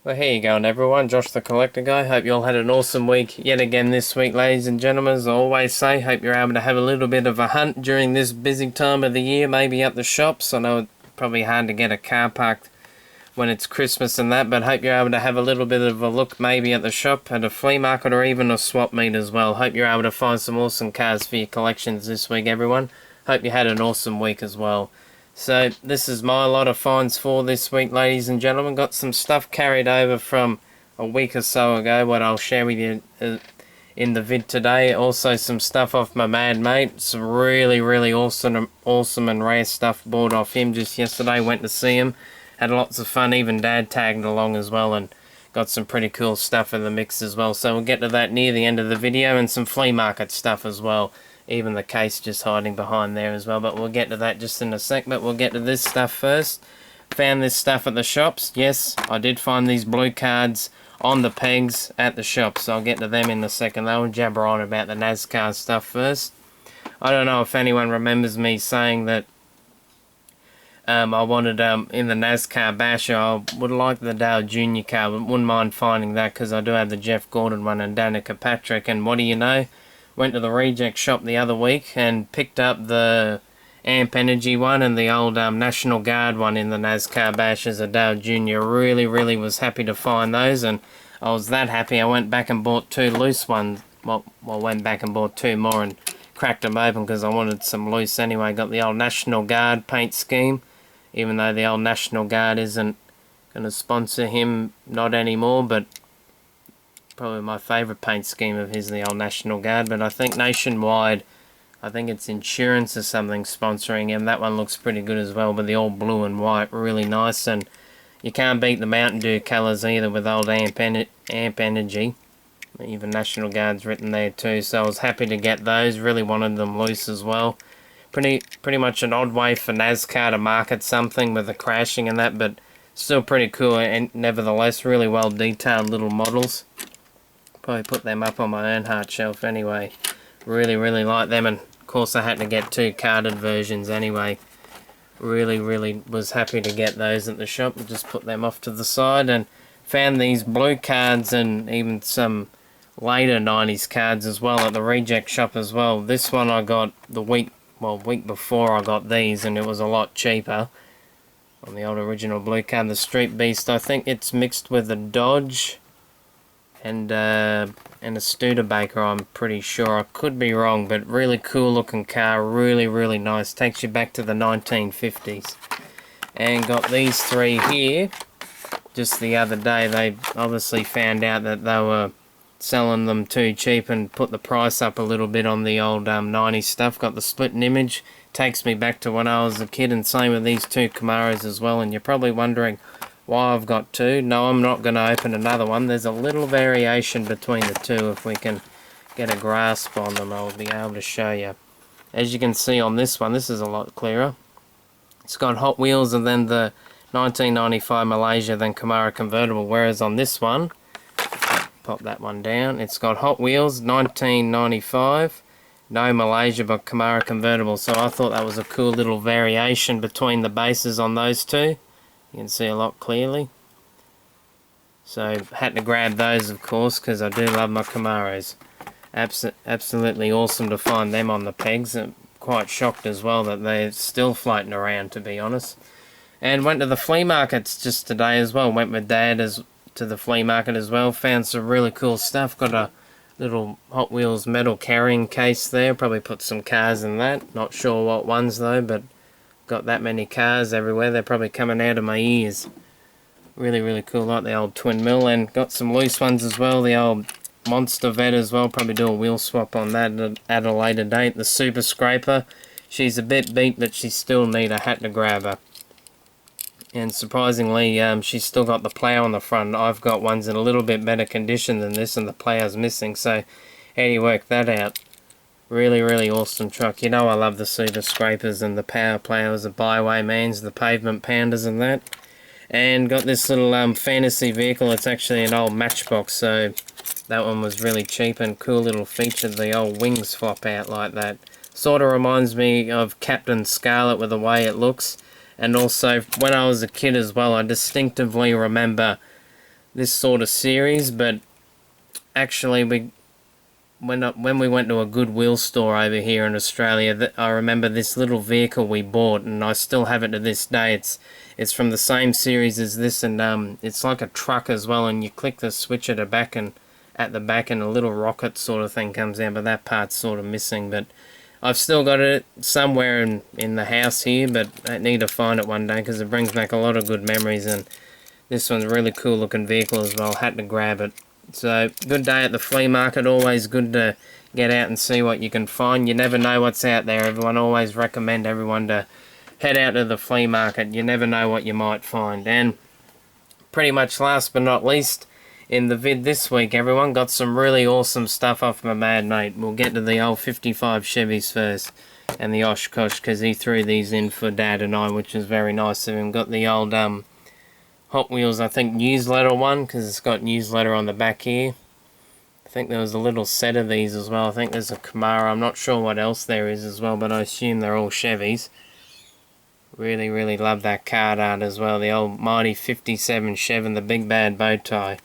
Well, here you go, everyone. Josh the Collector Guy. Hope you all had an awesome week yet again this week, ladies and gentlemen. As I always say, hope you're able to have a little bit of a hunt during this busy time of the year, maybe at the shops. I know it's probably hard to get a car parked when it's Christmas and that, but hope you're able to have a little bit of a look maybe at the shop, at a flea market, or even a swap meet as well. Hope you're able to find some awesome cars for your collections this week, everyone. Hope you had an awesome week as well. So this is my lot of finds for this week, ladies and gentlemen. Got some stuff carried over from a week or so ago, what I'll share with you in the vid today. Also some stuff off my mad mate. Some really awesome and rare stuff bought off him just yesterday. Went to see him. Had lots of fun. Even Dad tagged along as well and got some pretty cool stuff in the mix as well. So we'll get to that near the end of the video, and some flea market stuff as well. Even the case just hiding behind there as well, but we'll get to that just in a sec. But we'll get to this stuff first. Found this stuff at the shops. Yes, I did find these blue cards on the pegs at the shops, so I'll get to them in a second. They'll jabber on about the NASCAR stuff first. I don't know if anyone remembers me saying that I wanted, in the NASCAR Basher, I would like the Dale Jr. car, but wouldn't mind finding that because I do have the Jeff Gordon one and Danica Patrick. And what do you know? Went to the reject shop the other week and picked up the Amp Energy one and the old National Guard one in the NASCAR Bashers of Dale Jr. Really was happy to find those, and I was that happy I went back and bought two loose ones. Well, went back and bought two more and cracked them open because I wanted some loose anyway. Got the old National Guard paint scheme, even though the old National Guard isn't going to sponsor him, not anymore, but probably my favourite paint scheme of his, the old National Guard. But I think nationwide, I think it's insurance or something sponsoring him. That one looks pretty good as well, but the old blue and white, really nice. And you can't beat the Mountain Dew colours either with old Amp Energy. Even National Guard's written there too, so I was happy to get those. Really wanted them loose as well. Pretty much an odd way for NASCAR to market something with the crashing and that, but still pretty cool, and nevertheless really well detailed little models. Probably put them up on my Earnhardt shelf anyway. Really like them, and of course I had to get two carded versions anyway. Really was happy to get those at the shop. And just put them off to the side, and found these blue cards and even some later 90s cards as well at the reject shop as well. This one I got the week before I got these, and it was a lot cheaper on the old original blue card. The Street Beast, I think it's mixed with a Dodge and a Studebaker, I'm pretty sure. I could be wrong, but really cool looking car, really nice. Takes you back to the 1950s. And got these three here just the other day. They obviously found out that they were selling them too cheap and put the price up a little bit on the old 90s stuff. Got the split image. Takes me back to when I was a kid, and same with these two Camaros as well. And you're probably wondering why I've got two. No, I'm not going to open another one. There's a little variation between the two. If we can get a grasp on them, I'll be able to show you. As you can see on this one, this is a lot clearer. It's got Hot Wheels and then the 1995 Malaysia, then Camaro convertible, whereas on this one, pop that one down, it's got Hot Wheels 1995, no Malaysia but Camaro convertible. So I thought that was a cool little variation between the bases on those two. You can see a lot clearly. So had to grab those, of course, because I do love my Camaros. Absolutely awesome to find them on the pegs. I'm quite shocked as well that they're still floating around, to be honest. And went to the flea markets just today as well. Went with Dad to the flea market as well. Found some really cool stuff. Got a little Hot Wheels metal carrying case there. Probably put some cars in that. Not sure what ones though, but got that many cars everywhere. They're probably coming out of my ears. Really cool, like the old twin mill. And got some loose ones as well. The old Monster Vet as well. Probably do a wheel swap on that at a later date. The Super Scraper. She's a bit beat, but she still need a hat to grab her. And surprisingly, she's still got the plough on the front. I've got ones in a little bit better condition than this, and the plough's missing. So, how do you work that out? Really awesome truck. You know I love the Super Scrapers and the Power Plows, the Bywaymans, the Pavement Pounders and that. And got this little fantasy vehicle. It's actually an old Matchbox, so that one was really cheap and cool little feature. The old wings flop out like that. Sort of reminds me of Captain Scarlet with the way it looks. And also, when I was a kid as well, I distinctively remember this sort of series, but actually when we went to a Goodwill store over here in Australia, I remember this little vehicle we bought, and I still have it to this day. It's from the same series as this, and it's like a truck as well, and you click the switch at the back, and a little rocket sort of thing comes out, but that part's sort of missing. But I've still got it somewhere in the house here, but I need to find it one day because it brings back a lot of good memories, and this one's a really cool looking vehicle as well. Had to grab it. So, good day at the flea market. Always good to get out and see what you can find. You never know what's out there. Everyone always recommend everyone to head out to the flea market. You never know what you might find. And pretty much last but not least, in the vid this week, everyone got some really awesome stuff off my mad mate. We'll get to the old 55 Chevys first and the Oshkosh, because he threw these in for Dad and I, which is very nice of him. Got the old Hot Wheels, I think, newsletter one, because it's got newsletter on the back here. I think there was a little set of these as well. I think there's a Camaro. I'm not sure what else there is as well, but I assume they're all Chevys. Really, really love that card art as well. The old mighty 57 Chev and the big bad bow tie.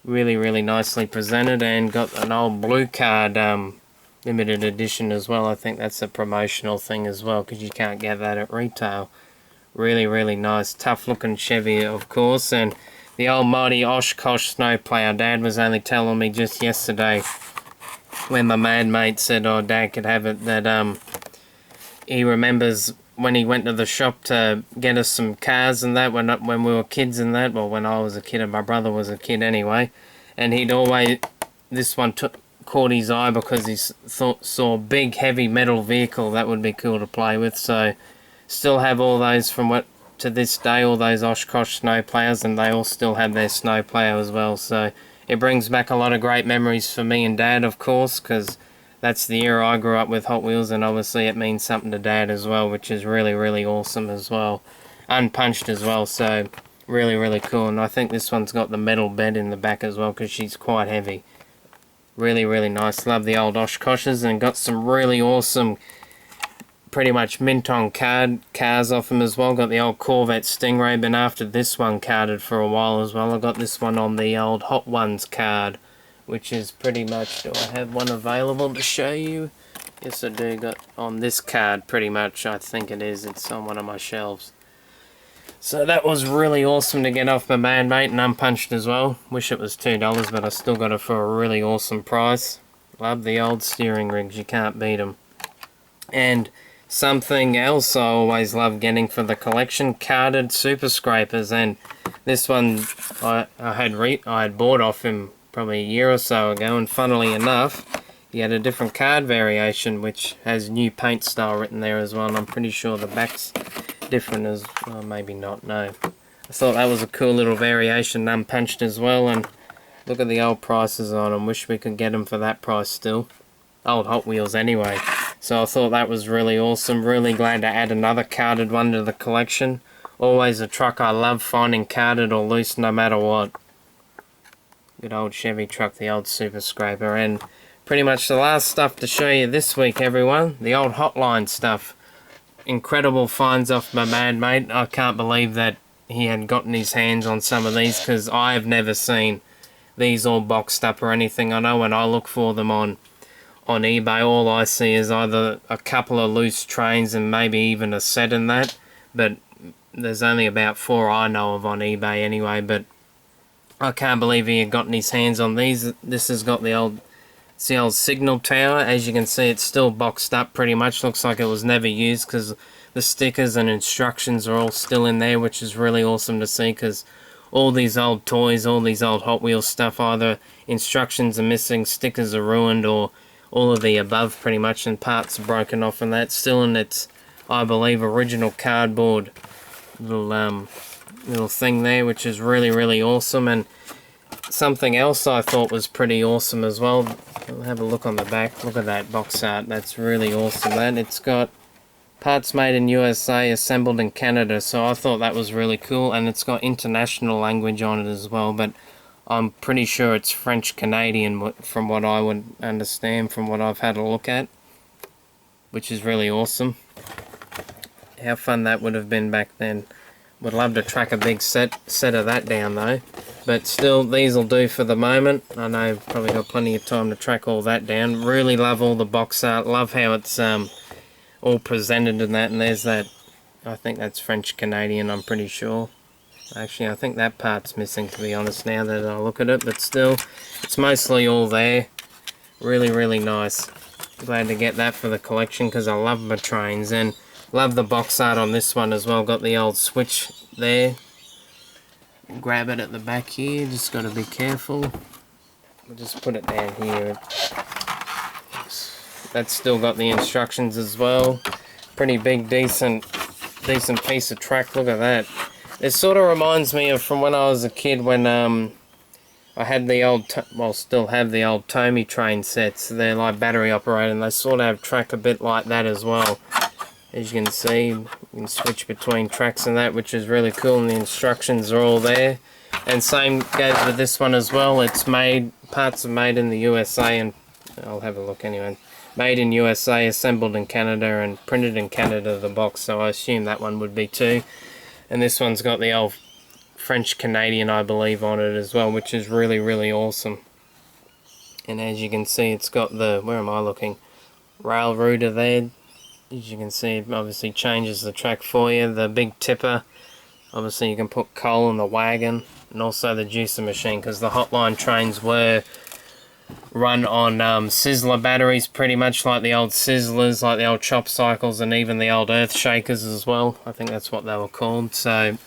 Really, really nicely presented, and got an old blue card limited edition as well. I think that's a promotional thing as well, because you can't get that at retail. Really, really nice. Tough looking Chevy, of course. And the old mighty Oshkosh snowplow. Dad was only telling me just yesterday, when my mad mate said, oh, Dad could have it, that he remembers when he went to the shop to get us some cars and that, when we were kids and that. Well, when I was a kid and my brother was a kid anyway. And he'd always, this one caught his eye because he saw a big heavy metal vehicle that would be cool to play with. So still have all those from what to this day, all those Oshkosh snowplows, and they all still have their snowplow as well. So it brings back a lot of great memories for me and Dad, of course, because that's the era I grew up with Hot Wheels, and obviously it means something to Dad as well, which is really, really awesome as well. Unpunched as well, so really, really cool. And I think this one's got the metal bed in the back as well, because she's quite heavy. Really, really nice. Love the old Oshkoshes, and got some really awesome, pretty much mint on cars off them as well. Got the old Corvette Stingray, been after this one carded for a while as well. I got this one on the old Hot Ones card, which is pretty much, do I have one available to show you? Yes, I do. Got on this card pretty much, I think it is. It's on one of my shelves. So that was really awesome to get off my man mate, and unpunched as well. Wish it was $2, but I still got it for a really awesome price. Love the old steering rigs, you can't beat them. And something else I always love getting for the collection, carded Super Scrapers. And this one I had bought off him probably a year or so ago, and funnily enough, he had a different card variation which has new paint style written there as well, and I'm pretty sure the back's different as well. Maybe not, no. I thought that was a cool little variation, unpunched as well, and look at the old prices on them. Wish we could get them for that price still. Old Hot Wheels anyway. So I thought that was really awesome. Really glad to add another carded one to the collection. Always a truck I love finding carded or loose no matter what. Good old Chevy truck, the old Super Scraper. And pretty much the last stuff to show you this week, everyone. The old Hotline stuff. Incredible finds off my mad mate. I can't believe that he had gotten his hands on some of these, because I have never seen these all boxed up or anything. I know when I look for them on eBay, all I see is either a couple of loose trains and maybe even a set in that, but there's only about 4 I know of on eBay anyway. But I can't believe he had gotten his hands on these. This has got the old signal tower. As you can see, it's still boxed up pretty much. Looks like it was never used, because the stickers and instructions are all still in there, which is really awesome to see, because all these old toys, all these old Hot Wheels stuff, either instructions are missing, stickers are ruined, or all of the above pretty much, and parts are broken off, and that's still in its, I believe, original cardboard little thing there, which is really, really awesome. And something else I thought was pretty awesome as well. Have a look on the back. Look at that box art. That's really awesome. That it's got parts made in USA, assembled in Canada. So I thought that was really cool, and it's got international language on it as well. But I'm pretty sure it's French-Canadian from what I would understand, from what I've had a look at, which is really awesome. How fun that would have been back then. Would love to track a big set of that down though. But still, these will do for the moment. I know I've probably got plenty of time to track all that down. Really love all the box art. Love how it's all presented and that. And there's that, I think that's French Canadian, I'm pretty sure. Actually, I think that part's missing, to be honest, now that I look at it. But still, it's mostly all there. Really, really nice. Glad to get that for the collection because I love my trains. And love the box art on this one as well. Got the old switch there. Grab it at the back here, just got to be careful. We'll just put it down here. That's still got the instructions as well. Pretty big, decent piece of track. Look at that. It sort of reminds me of from when I was a kid when I had the old, well, still have the old Tommy train sets. They're like battery operated and they sort of have track a bit like that as well. As you can see, you can switch between tracks and that, which is really cool, and the instructions are all there. And same goes with this one as well. It's made, parts are made in the USA, and I'll have a look anyway. Made in USA, assembled in Canada, and printed in Canada, the box, so I assume that one would be too. And this one's got the old French Canadian, I believe, on it as well, which is really, really awesome. And as you can see, it's got the, where am I looking? Rail router there. As you can see, it obviously changes the track for you. The big tipper, obviously you can put coal in the wagon, and also the juicer machine, because the Hotline trains were run on Sizzler batteries, pretty much like the old Sizzlers, like the old chop cycles, and even the old earth shakers as well. I think that's what they were called. So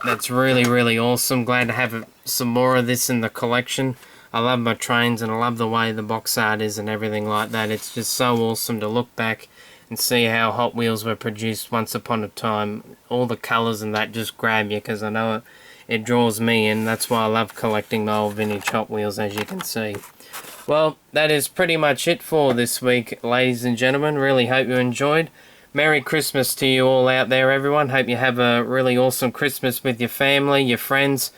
that's really, really awesome. Glad to have some more of this in the collection. I love my trains, and I love the way the box art is and everything like that. It's just so awesome to look back and see how Hot Wheels were produced once upon a time. All the colours and that just grab you, because I know it draws me in. That's why I love collecting my old vintage Hot Wheels, as you can see. Well, that is pretty much it for this week, ladies and gentlemen. Really hope you enjoyed. Merry Christmas to you all out there, everyone. Hope you have a really awesome Christmas with your family, your friends,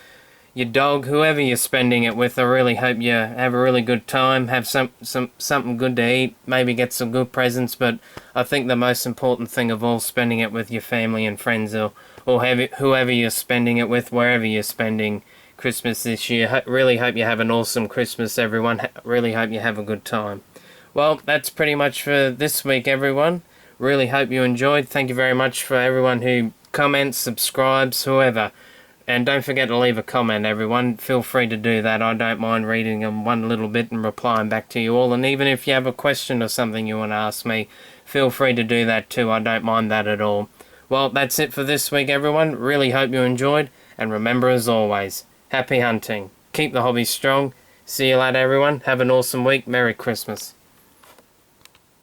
your dog, whoever you're spending it with. I really hope you have a really good time, have something good to eat, maybe get some good presents, but I think the most important thing of all, spending it with your family and friends, or whoever you're spending it with, wherever you're spending Christmas this year. Really hope you have an awesome Christmas, everyone. Really hope you have a good time. Well, that's pretty much for this week, everyone. Really hope you enjoyed. Thank you very much for everyone who comments, subscribes, whoever. And don't forget to leave a comment, everyone. Feel free to do that. I don't mind reading them one little bit and replying back to you all. And even if you have a question or something you want to ask me, feel free to do that too. I don't mind that at all. Well, that's it for this week, everyone. Really hope you enjoyed. And remember, as always, happy hunting. Keep the hobby strong. See you later, everyone. Have an awesome week. Merry Christmas.